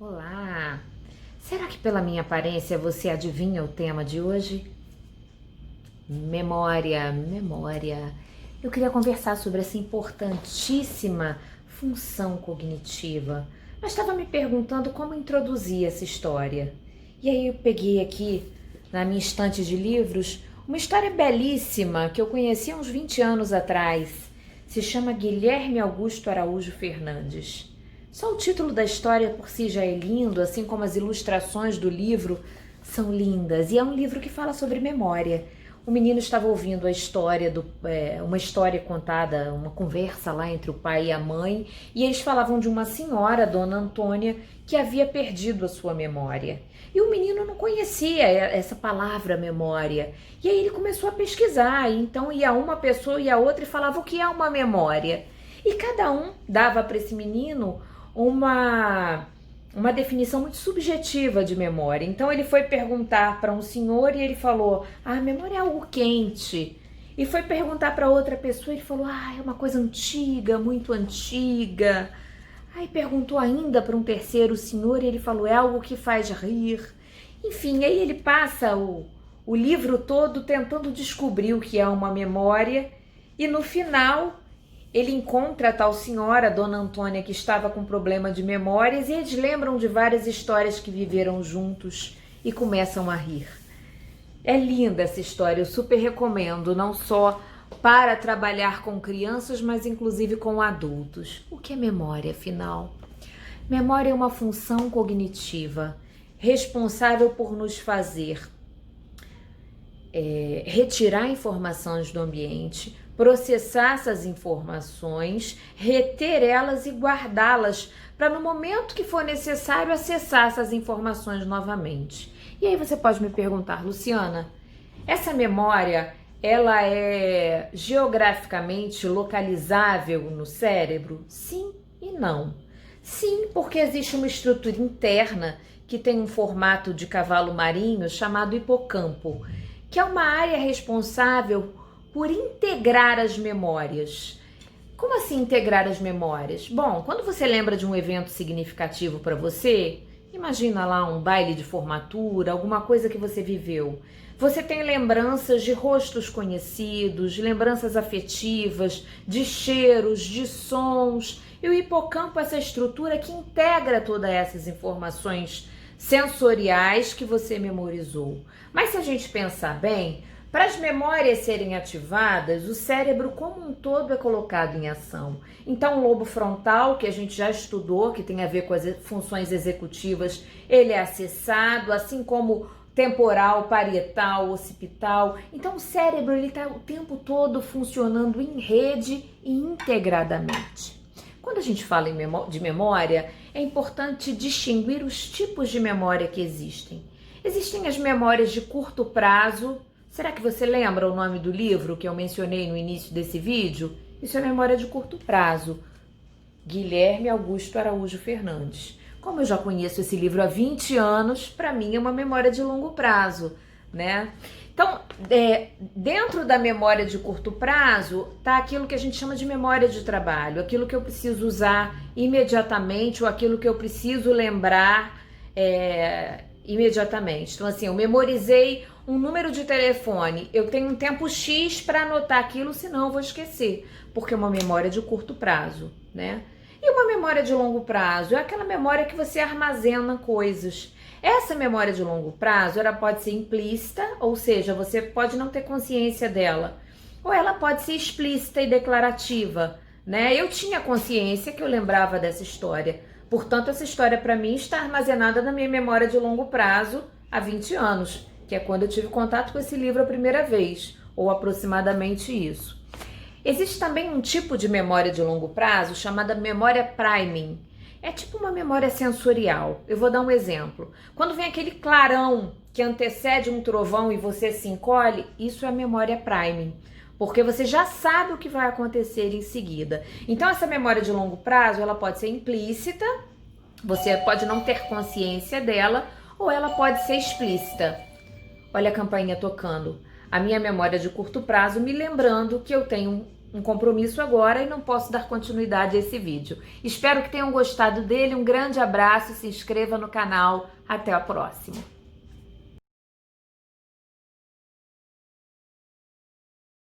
Olá! Será que pela minha aparência você adivinha o tema de hoje? Memória. Eu queria conversar sobre essa importantíssima função cognitiva, mas estava me perguntando como introduzir essa história. E aí eu peguei aqui na minha estante de livros uma história belíssima que eu conheci há uns 20 anos atrás. Se chama Guilherme Augusto Araújo Fernandes. Só o título da história por si já é lindo, assim como as ilustrações do livro são lindas. E é um livro que fala sobre memória. O menino estava ouvindo a história, uma história contada, uma conversa lá entre o pai e a mãe, e eles falavam de uma senhora, Dona Antônia, que havia perdido a sua memória. E o menino não conhecia essa palavra memória. E aí ele começou a pesquisar, e então ia uma pessoa e a outra e falava o que é uma memória. E cada um dava para esse menino uma definição muito subjetiva de memória. Então ele foi perguntar para um senhor e ele falou: a memória é algo quente. E foi perguntar para outra pessoa e ele falou: é uma coisa antiga, muito antiga. Aí perguntou ainda para um terceiro senhor e ele falou: é algo que faz rir. Enfim, aí ele passa o livro todo tentando descobrir o que é uma memória e no final ele encontra a tal senhora, Dona Antônia, que estava com problema de memórias, e eles lembram de várias histórias que viveram juntos e começam a rir. É linda essa história, eu super recomendo, não só para trabalhar com crianças, mas inclusive com adultos. O que é memória, afinal? Memória é uma função cognitiva responsável por nos fazer retirar informações do ambiente, processar essas informações, reter elas e guardá-las para no momento que for necessário acessar essas informações novamente. E aí você pode me perguntar: Luciana, essa memória ela é geograficamente localizável no cérebro? Sim e não. Sim, porque existe uma estrutura interna que tem um formato de cavalo marinho chamado hipocampo, que é uma área responsável por integrar as memórias. Como assim integrar as memórias? Bom, quando você lembra de um evento significativo para você, imagina lá um baile de formatura, alguma coisa que você viveu. Você tem lembranças de rostos conhecidos, lembranças afetivas, de cheiros, de sons. E o hipocampo é essa estrutura que integra todas essas informações sensoriais que você memorizou. Mas se a gente pensar bem, para as memórias serem ativadas, o cérebro como um todo é colocado em ação. Então o lobo frontal, que a gente já estudou, que tem a ver com as funções executivas, ele é acessado, assim como temporal, parietal, occipital. Então o cérebro está o tempo todo funcionando em rede e integradamente. Quando a gente fala de memória, é importante distinguir os tipos de memória que existem. Existem as memórias de curto prazo. Será que você lembra o nome do livro que eu mencionei no início desse vídeo? Isso é memória de curto prazo. Guilherme Augusto Araújo Fernandes. Como eu já conheço esse livro há 20 anos, para mim é uma memória de longo prazo, né? Então, dentro da memória de curto prazo, tá aquilo que a gente chama de memória de trabalho, aquilo que eu preciso usar imediatamente ou aquilo que eu preciso lembrar imediatamente. Então, assim, eu memorizei um número de telefone, eu tenho um tempo X para anotar aquilo, senão eu vou esquecer, porque é uma memória de curto prazo, né? E uma memória de longo prazo é aquela memória que você armazena coisas. Essa memória de longo prazo, ela pode ser implícita, ou seja, você pode não ter consciência dela, ou ela pode ser explícita e declarativa, né? Eu tinha consciência que eu lembrava dessa história, portanto, essa história para mim está armazenada na minha memória de longo prazo há 20 anos, que é quando eu tive contato com esse livro a primeira vez, ou aproximadamente isso. Existe também um tipo de memória de longo prazo chamada memória priming. É tipo uma memória sensorial. Eu vou dar um exemplo. Quando vem aquele clarão que antecede um trovão e você se encolhe, isso é memória priming, porque você já sabe o que vai acontecer em seguida. Então essa memória de longo prazo, ela pode ser implícita, você pode não ter consciência dela, ou ela pode ser explícita. Olha a campainha tocando. A minha memória de curto prazo me lembrando que eu tenho um compromisso agora e não posso dar continuidade a esse vídeo. Espero que tenham gostado dele, um grande abraço, se inscreva no canal, até a próxima.